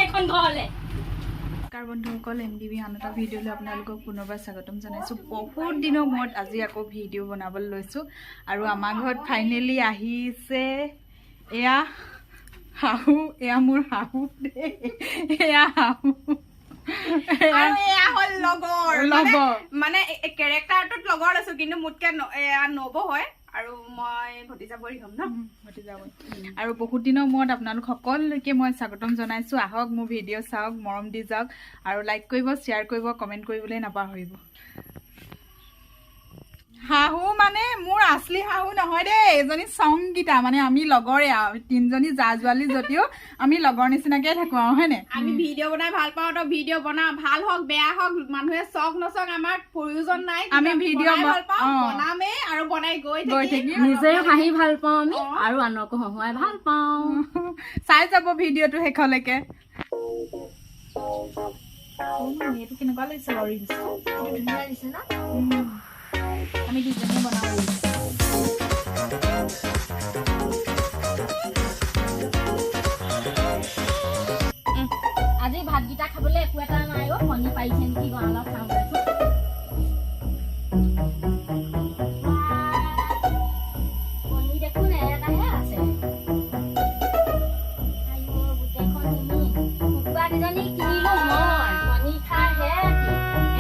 এখন ঘৰলে বন্ধুসকল MDB আন এটা ভিডিঅ'লৈ আপোনালোকক পুনৰবাৰ স্বাগতম জনাইছোঁ। বহুত দিনৰ মূৰত আজি আকৌ ভিডিঅ' বনাবলৈ লৈছোঁ আৰু আমাৰ ঘৰত ফাইনেলি আহিছে এয়া শাহু, এয়া মোৰ শাহু দেই, এয়া শাহু আৰু এয়া হ'ল লগৰ মানে কেৰেক্টাৰটোত লগৰ আছো কিন্তু মোতকে এয়া নব হয় আৰু মই ভতিজাবৰী হ'ম ন ভতিজাবৰী। আৰু বহুত দিনৰ মূৰত আপোনালোক সকলোকে মই স্বাগতম জনাইছোঁ। আহক মোৰ ভিডিঅ' চাওক, মৰম দি যাওক আৰু লাইক কৰিব, শ্বেয়াৰ কৰিব, কমেণ্ট কৰিবলৈ নাপাহৰিব। শাহু মানে মোৰ আছলি শাহু নহয় দেই, এজনী সংগীতা, মানে আমি লগৰে আৰু তিনিজনী জা জোৱালী যদিও আমি লগৰ নিচিনাকে থাকো আৰু হয়নে। আমি ভিডিঅ' বনাই ভাল পাওঁ, তো ভিডিঅ' বনাও, ভাল হওক বেয়া হওক, মানুহে চক নচক আমাৰ প্ৰয়োজন নাই। আমি ভিডিঅ' ভাল পাওঁ, বনামেই আৰু বনাই গৈ থাকিম, নিজেও হাঁহি ভাল পাওঁ আমি আৰু আনকো হহুৱাই ভাল পাওঁ। চাই যাব ভিডিঅ'টো শেষলৈকে। এইটো কেনেকুৱা লাগিছে বাৰু, ধুনীয়া লাগিছে ন। আমি দুজনীয়ে বনাব আজি ভাতকেইটা খাবলৈ একো এটা নাই অ', কণী পাৰিছে নেকি গঁৰালত খাওঁ দেখোন। কণী দেখোন এটাহে আছে। কুকুৰা কেইজনী কিনিলো মই, কণী খাই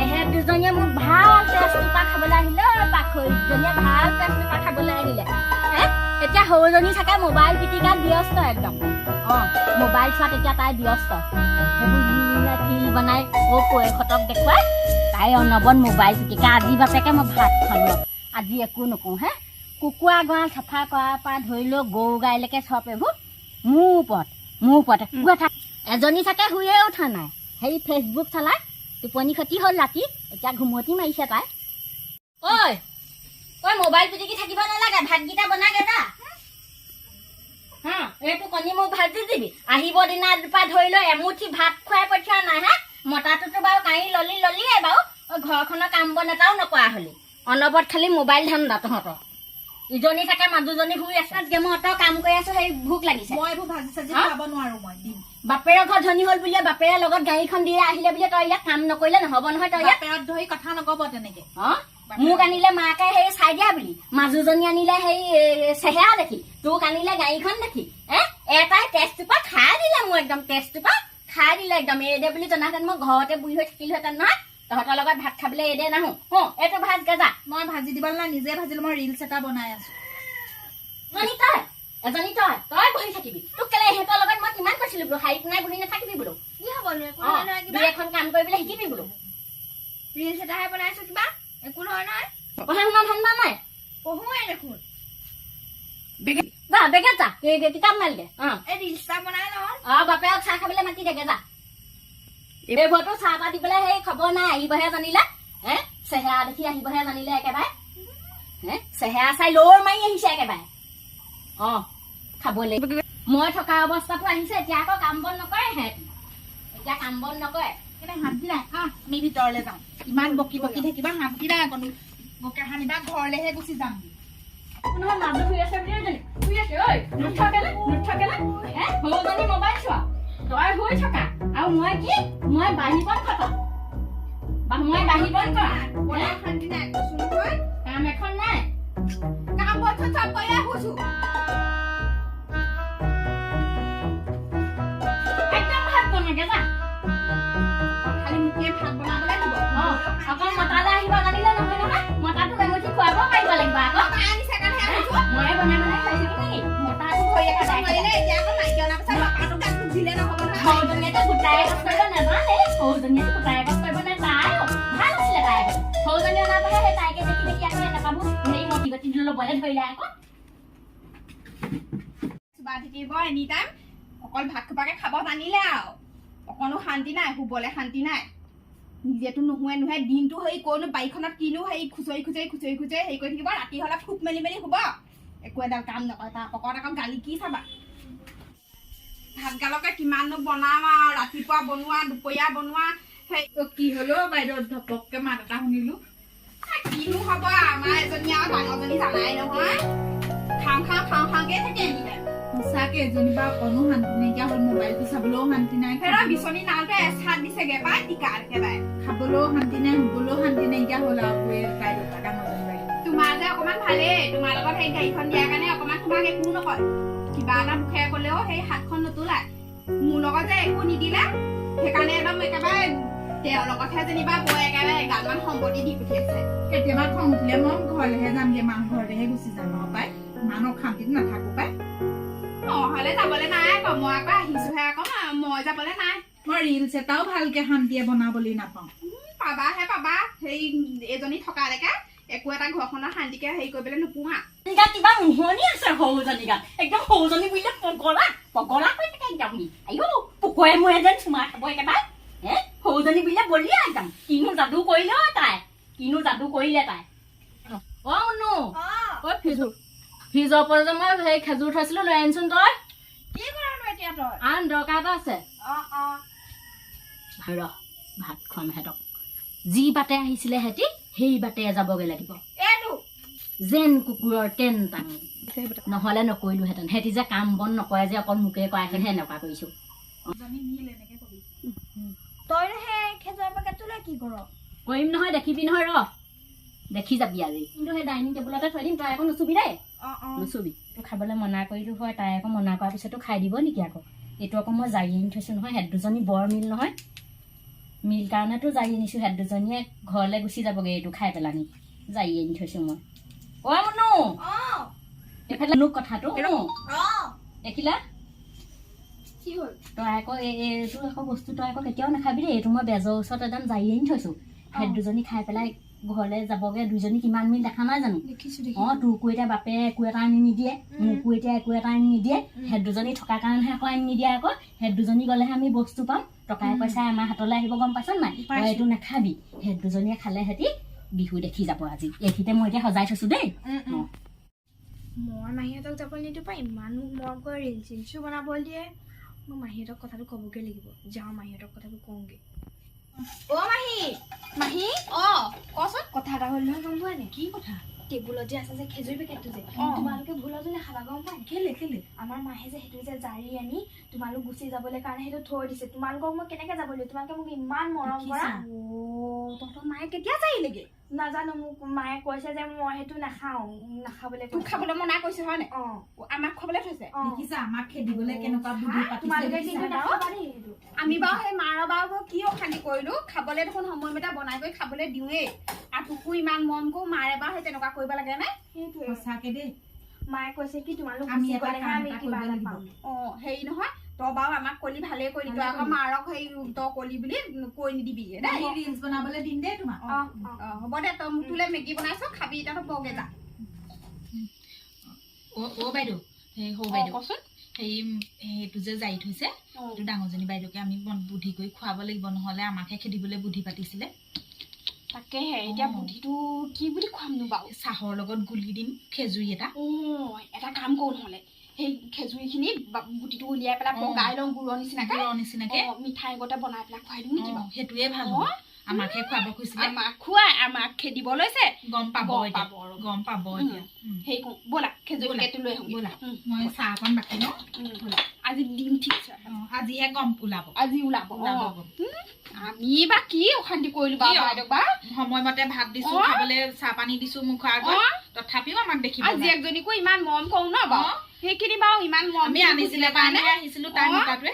এহেঁত দুজনীয়ে মোক ভাল টেষ্টটোপা খাবলৈ আহিলে, পাখৰিজনীয়ে ভাল টেষ্টটোপা খাবলৈ আহিলে। এতিয়া সৰুজনী চাগে মোবাইল পিটিকাত ব্যস্ত একদম। মোবাইল চোৱাত এতিয়া তাই ব্যস্ত, সেইবোৰ তিল বনাই পৈশতক দেখুৱাই তাই অনবন মোবাইল পিটিকা। আজি বাপেকে মই ভাত খাওঁ, আজি একো নকওঁ হে। কুকুৰা গঁৰাল চাফা কৰাৰ পৰা ধৰি লৈ গৰু গাইলৈকে চব এইবোৰ মোৰ ওপৰত এজনী চাগে শুয়ে উঠা নাই, সেই ফেচবুক চলাই টোপনি ক্ষতি হ'ল ৰাতি, এতিয়া ঘুমতি মাৰিছে তাই। ঐ মোবাইল পিটিকি থাকিব নালাগে, ভাতকেইটা বনাগে যা। এইটো কণী মোক ভাজি দিবি, আহিব দিনাৰ পৰা ধৰি লৈ এমুঠি ভাত খুৱাই পঠিওৱা নাই হা। মতাটোতো বাৰু কাঁহি ললিয়ে বাৰু, ঘৰখনৰ কাম বন এটাও নকৰা হলি, অনবৰত খালি মোবাইল ধান্দা তহঁতৰ। ইজনী থাকে মাজুজনী শুই আছে, মই অত কাম কৰি আছো, সেই ভোক লাগিছে। মই এইবোৰ ভাজি চাজি খাব নোৱাৰো, মই বাপেৰৰ ঘৰ ধনী হল বুলিয়ে বাপেৰে লগত গাড়ীখন দিয়ে আহিলে বুলিয়ে তই ইয়াত কাম নকৰিলে নহব নহয়। তই বাপেৰত ধৰি কথা নকব তেনেকে। মোক আনিলে মাকে সেই চাই দিয়া বুলি, মাজুজনী আনিলে সেই চেহেৰা দেখি, তোক আনিলে গাড়ীখন দেখি, এটাই টেষ্টটোপা খাই দিলে, মোৰ একদম টেষ্টটোপা খাই দিলে একদম। এদে বুলি জনাহেঁতেন মই ঘৰতে বুঢ়ী হৈ থাকিলোহেঁতেন নহয়, তহঁতৰ লগত ভাত খাবলৈ এদে নাহো। এইটো ভাত গাজা মই ভাজি দিবলৈ নাই, নিজে ভাজিলো। মই ৰিলছ এটা বনাই আছো। এজনী তই বহি থাকিবি, তোক কেলে ইহঁতৰ লগত মই কিমান কৈছিলো বোলো, শাৰী কোনাই বহি নাথাকিবি বোলো, কি হব এখন কাম কৰিবলৈ শিকিবি বোলো। ৰিলছ এটাহে বনাইছো, কিবা একো নহয় নহয়। পঢ়া শুনা ধান্দা নাই, পঢ়োৱে দেখোন। বেগেত যা কিতাপ মাৰিলে ৰিলছ এটা বনাই লওঁ। বাপেৰক চাহ খাবলৈ মাতি থাকে যা। এইবোৰতো চাহ তাহ দিবলৈ সেই খবৰ নাই, আহিবহে জানিলে। চেহেৰা দেখি আহিবহে জানিলে একেবাৰে, চেহেৰা চাই লৰ মাৰি আহিছে একেবাৰে। খাবলৈ মই থকা অৱস্থাতো আহিছে, এতিয়া আকৌ কাম বন নকৰে, সিহঁতি এতিয়া কাম বন নকৰে। শান্তি নাই, আমি ভিতৰলৈ যাওঁ। ইমান বকি বকি থাকিবা, শান্তি নাই। অকণো বকে সানিবা, ঘৰলেহে গুচি যাম। নহয় মাজত শুই আছে বুলি শুই আছে। ঐ নুঠকেলে সৰুজনী মোবাইল চোৱা, তই শুই থকা আৰু মই কি, মই বাহিৰত থকা, মই বাহিৰত কৰা। শান্তি নাই কৈছো নহয়, কাম এখন নাই, কাম বন চব কৰি শুইছো। একদম ভাত বনাগে যা, খালি মোকে ভাত বনাবলৈ দিব। অকল মতালে আহিব জানিলে নহয় নহয়, মতাটো এমুঠি খুৱাব পাৰিব লাগিব আকৌ। মই বনাই খাই থাকো নেকি, মতাটো হৈ এতিয়া আকৌ নাইকিয়া অনাৰ পিছত বাপাটো গাটো দিলে নহব নহয়। সৰুজনীয়েতো গোটাই গছ কৰিব নাজানে, সৰুজনীয়েতো গোটাই গছ কৰিব নাজানে, ভাল আছিলে তাই। সৰুজনী অনাৰ পৰা সেই তাইকে দেখি দেখি আকৌ এনেকুৱাবোৰ হেৰি মতি গতি ল'বলৈ ধৰিলে আকৌ। চোবা থাকিব এনি টাইম, অকল ভাত খোপাকে খাব জানিলে আৰু অকণো শান্তি নাই, শুবলৈ শান্তি নাই। নিজেতো নোহোৱে দিনটো সেই ক'নো বাৰীখনত কিনো সেই খুচৰি খুচৰি হেৰি কৰি থাকিব, ৰাতি হ'লে ফুক মেলি শুব, একো এডাল কাম নকৰে। তাৰ অকণ আকৌ গালি কি চাবা। ভাতগালকে কিমাননো বনাম আৰু, ৰাতিপুৱা বনোৱা, দুপৰীয়া বনোৱা। সেই কি হলো বাইদেউ ধপককে মাত এটা শুনিলো, কিনো হব আমাৰ এজনী আৰু ডাঙৰজনী জানাই নহয়, খাওঁ খাওঁকে থাকে এনি টাইম। সঁচাকে যেনিবা অকণো শান্তি নাইকিয়া হ'ল মোবাইলটো চাবলৈও শান্তি নাই হেৰা বিচনী নাওতে এচাত দিছেগে পাই টিকা একেবাৰে খাবলৈও শান্তি নাই শুবলৈও শান্তি নাইকিয়া হ'ল আৰু বাইদেউ ডাঙৰজনী বাইদেউ তোমাৰ যে অকমান ভালেই তোমাৰ লগত সেই গাড়ীখন দিয়াৰ কাৰণে অকমান তোমাক একো নকয় কিবা এটা মুখে কলেও সেই হাতখন নোতোলাই মোৰ লগত যে একো নিদিলে সেইকাৰণে একদম একেবাৰে তেওঁৰ লগতহে যেনিবা বৈ একেবাৰে এগালমান সম্পত্তি দি পঠিয়াইছে কেতিয়াবা খং উঠিলে মই ঘৰলৈহে যামগে মাৰ ঘৰতেহে গুচি যাম আৰু পাই মানুহক শান্তিত নাথাকো পাই নহলে যাবলৈ নাই আকৌ মই আকৌ আহিছোহে আকৌ মই যাবলৈ নাই মই ৰিলছ এটাও ভালকে শান্তিয়ে বনাবলৈ নাপাওঁ পাবাহে পাবা সেই এজনী থকালৈকে একো এটা ঘৰখনৰ শান্তিকে হেৰি কৰিবলৈ নোপোহা গাত কিবা মোহনি আছে সৰুজনী গাত একদম সৰুজনী বুলিলে পগলা হৈ থাকে একদম আইও পোকৰে মৰে যেন চুমা খাব একেবাৰে সৰুজনী বুলিলে বলিয়া একদম কিনো যাদু কৰিলে তাই অ মুনু ঐ ফ্ৰিজৰ পৰা যে মই সেই খেজুৰ থৈছিলো লৈ আনিছোন তই কি কৰানো এতিয়া তই আন দৰকাৰ এটা আছে অ ভাত খুৱাম সিহঁতক যি বাটে আহিছিলে সিহঁতি সেই বাটে যাবগৈ লাগিব এইটো যেন কুকুৰৰ তেন টান নহ'লে নকৰিলোহেঁতেন সিহঁতি যে কাম বন নকৰে যে অকল মোকে কৰাইছেহে এনেকুৱা কৰিছো তই সেই খেজুৰৰ পেকেটটো লৈ কি কৰ কৰিম নহয় দেখিবি নহয় ৰ দেখি যাবি আজি কিন্তু সেই ডাইনিং টেবুলতে থৈ দিম তই আকৌ নুচুবি দেই নুচুবি তোৰ খাবলৈ মনা কৰিলো হয় তাই আকৌ মনা কৰাৰ পিছতো খাই দিব নেকি আকৌ এইটো আকৌ মই জাৰি আনি থৈছো নহয় সিহঁত দুজনী বৰ মিল নহয় মিল কাৰণেতো জাৰি আনিছো সিহঁত দুজনীয়ে ঘৰলৈ গুচি যাবগৈ এইটো খাই পেলানি জাৰি আনি থৈছো মই অ মুনু এইফালে মোক কথাটো দেখিলা কি হ'ল তই আকৌ এইটো আকৌ বস্তু তই আকৌ কেতিয়াও নাখাবি দেই এইটো মই বেজৰ ওচৰত একদম জাৰি আনি থৈছো সিহঁত দুজনী খাই পেলাই ঘৰলৈ যাবগে দুজনী কিমান মিল দেখা নাই জানো অ তোৰকো এতিয়া বাপে একো এটা আনি নিদিয়ে মোকো এতিয়া একো এটা আনি নিদিয়ে সিহঁত দুজনী থকাৰ কাৰণেহে আকৌ আনি নিদিয়ে আকৌ সিহঁত দুজনী গ'লেহে আমি বস্তু পাম টকাই পইচাই আমাৰ হাতলৈ আহিব গম পাইছ নাই তই এইটো নাখাবি সিহঁত দুজনীয়ে খালে সিহঁতি বিহু দেখি যাব আজি এইখিনিতে মই এতিয়া সজাই থৈছো দেই মই মাহীহঁতক যাব নিদিওঁ পাই ইমান মোক মৰম কৰি ৰিলচো বনাব দিয়ে মই মাহীহঁতক কথাটো ক'বগৈ লাগিব যাওঁ মাহীহঁতক কথাটো কওঁগৈ অ মাহী কচোন কথা এটা হ'ল নহয় গম পোৱা নে কি কথা টেবুলত যে আছে যে খেজুৰ পেকেটটো যে তোমালোকে ভুলতো নাখাবা গম পোৱা কেলে আমাৰ মাহে যে সেইটো যে জাৰি আনি তোমালোক গুচি যাবলৈ কাৰণে সেইটো থৈ দিছে তোমালোকক মই কেনেকে যাব লাগিব তোমালোকে মোক ইমান মৰম কৰা তহঁতৰ মায়ে কেতিয়া যায়লেগে নাজানো মোক মায়ে কৈছে যে মই সেইটো নাখাবলৈ তোক খাবলৈ মনা কৰিছে হয় নাই আমাক খাবলৈ থৈছে দেখিছা আমাক খেদিবলৈ কেনেকুৱা বুদ্ধি তোমালোকে পাতিছে কিন্তু নাখাবা দেই সেইটো আমি বাৰু সেই মাৰ বাৰু কি অশান্তি কৰিলো খাবলৈ দেখোন সময়মতে বনাই কৰি খাবলৈ দিওঁৱেই আৰু তোকো ইমান মন কৰো মাৰে বাৰু সেই তেনেকুৱা কৰিব লাগে নে সেইটোৱে সঁচাকে দেই মায়ে কৈছে কি তোমালোক আমি গুচি এটা গ'লেহে কাম আমি এটা কিবা কৰিব এটা লাগিব। পাম হেৰি নহয় তই বাৰু আমাক কলি ভালেই কৰিলি তই আকৌ মাৰক সেই তই কলি বুলি কৈ নিদিবি দেই ৰিলছ বনাবলৈ দিম দেই তোমাক হ'ব দে তই মোক তোলে মেগী বনাইছ খাবি এতিয়া তই বগে যা অ বাইদেউ সেই সৰু বাইদেউ কচোন সেইটো যে জাৰি থৈছে সেইটো ডাঙৰজনী বাইদেউকে আমি বুদ্ধি কৰি খুৱাব লাগিব নহ'লে আমাকহে খেদিবলৈ বুদ্ধি পাতিছিলে তাকেহে এতিয়া বুদ্ধিটো কি বুলি খুৱামনো বাৰু চাহৰ লগত গুলি দিম খেজুৰি এটা কাম কৰো নহ'লে সেই খেজুৰিখিনি গুটিটো উলিয়াই পেলাই পগাই লওঁ গুড়ৰ নিচিনাকে মিঠাই আগতে বনাই পেলাই খুৱাই দিওঁ নেকি বাৰু সেইটোৱে ভাল হ'ব আমাকহে খুৱাব খুজিছিলে আমাক খেদিব লৈছে গম পাব এতিয়া সেই কওঁ ব'লা খেজুৰি পেকেটটো লৈ আহোঁ ব'লা মই চাহ অকণ বাকি লওঁ আজি দিম ঠিক আছে আজিহে গম ওলাব আজি ওলাব আমি বা কি অশান্তি কৰিলো বাৰু বা সময়মতে ভাত দিছো খাবলৈ চাহ পানী দিছো মুখৰ আগত তথাপিও আমাক দেখিব আজি একজনীকো ইমান মৰম কৰো ন বাৰু সেইখিনি বাৰু ইমান মৰম আমি আনিছিলে কাৰণে আহিছিলো তাই মতাটোৱে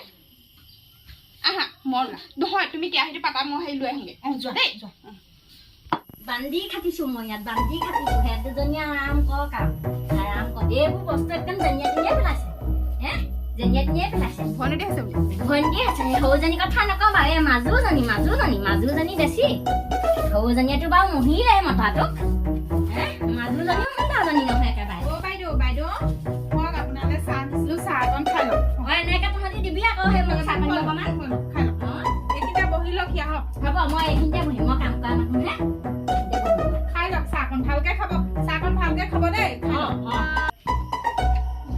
আহা মৰম নহয় তুমি কেৰাহীটো পাতা মই সেই লৈ আহোঁগে যোৱা দেই যোৱা বান্ধি খাটিছো মই ইয়াত বান্ধি খাটিছো সিহঁত দুজনীয়ে আৰাম কৰক এইবোৰ বস্তু একদম জেনিয়া টেনিয়াই পেলাইছে জেনিয়া টেনিয়াই পেলাইছে ভণ্টি আছে বোলে ভণ্টি আছে সৰুজনী কথা নকওঁ বাৰু এই মাজুজনী বেছি সৰুজনীয়েতো বাৰু মহিলে মতাটোক মাজুজনীও সন্ধাজনী নহয় একেবাৰে বাইদেউ মই আপোনালৈ চাহ দিছিলো চাহ অকণ খাই লওক এনেকে তহঁতি দিবি আকৌ সেই মোক চাহ পানী অকণমান খাই লওক এইকেইটা বহি লওক ইয়াত হ'ব মই এইখিনিতে বহিম মই কাম কৰা মানুহহে খাই লওক চাহকণ ভালকে খাব চাহকণ ভালকে খাব দেই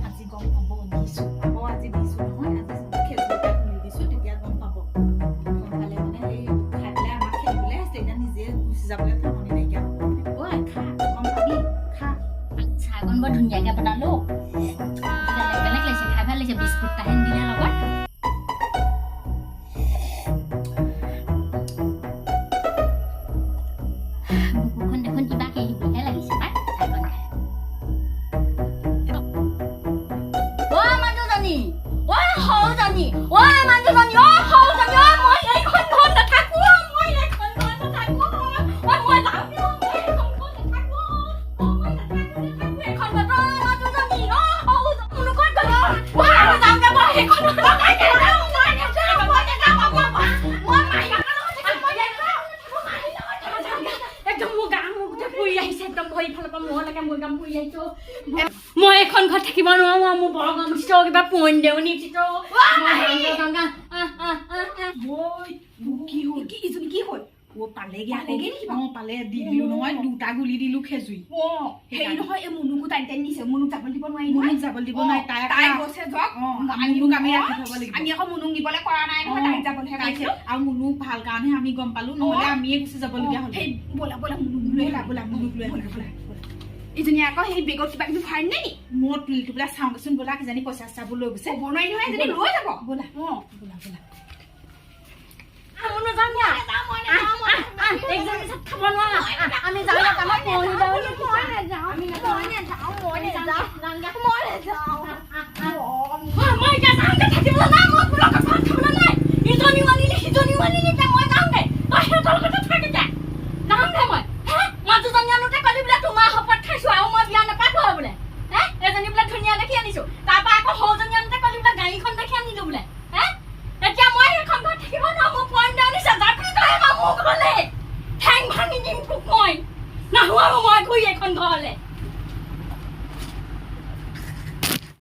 আজি গম পাব দিছো আজি দিছো নহয় আজি খেজুৰটা খুলি দিছো তেতিয়া গম পাব গম পালে মানে সেই খাই পেলাই আমাক খেলিবলৈ আহিছে এতিয়া নিজে গুচি যাবলৈ থামনি নাইকিয়া হ'ব খা গম পাবি খা চাহকণ বৰ ধুনীয়াকে বনালো বেলেগ বেলেগ লাগিছে লাগিছে বিস্কুট তাহেন দিলে লগত বুকুখন দেখোন কিবা কেহিহে লাগিছে পাই চাইকন খাই অ মানুহজনী অ সৰুজনী অ মানুহজনী অ সৰুজনী অ মই এইখন ঘৰত নাথাকো মই এইখন ঘৰত নাথাকো অ মই যাওঁ মই এইখন ঘৰত নাথাকো এইখন ঘৰত মানুহজনী অ সৰুজনী মোৰ ঘৰত গ'ল মই যাওঁগে মই এইখন ঘৰত নাথাকো মই নাযাওঁ মই একদম মোৰ গা মোৰ গোটেই পুৰি আহিছে একদম ভৰি ফালৰ পৰা মূৰলৈকে মোৰ গাম পুৰি আহিছো মই এখন ঘৰত থাকিব নোৱাৰো মোৰ বৰ গম উঠিছে কিবা পইন দেউনি উঠিছে কি হ'ল কি হ'ল পালেগে পালে দিলিও নহয় দুটা গুলি দিলো খেজুই হেৰি নহয় এই মুনুকো টাইম নিছে মুনুক যাবলৈ দিব নোৱাৰি মুনুক যাবলৈ দিব নাই তাই গৈছে যাওক মুনুক আমি ৰাখি থব লাগিব আমি আকৌ মুনুক নিবলৈ কৰা নাই নহয় তাইক যাবলৈহে কৈছে আৰু মুনুক ভাল কাৰণেহে আমি গম পালো নহ'লে আমিয়ে গুচি যাবলগীয়া হ'ল ব'লা মুনুক লৈ আহা ব'লা মুনুক লৈ আহা ইজনী আকৌ সেই বেগত কিবা কিবি ভৰাই নেকি মোৰ তুলিটো বোলে চাওঁগেচোন ব'লা কিজানি পইচা চাবোৰ লৈ গৈছে ক'ব নোৱাৰি নহয় এজনী লৈ যাব ব'লা ব'লা আমনো যাম না একজনী সাত খাব নোৱাৰা আমি যাওঁ না কামত পৰি যাওঁ মই নাযাওঁ মই এতিয়া যাওঁগে থাকিব না মই কোনো কথা খাবলৈ নাই ইজনী মানিলে সিজনী মানিলে মই যাওঁগে সিহঁতৰ লগতে থাকি যায় যাওঁগে মই মানুহজনী আনোতে কালি বোলে তোমাৰ শপত খাইছো আৰু মই বিয়া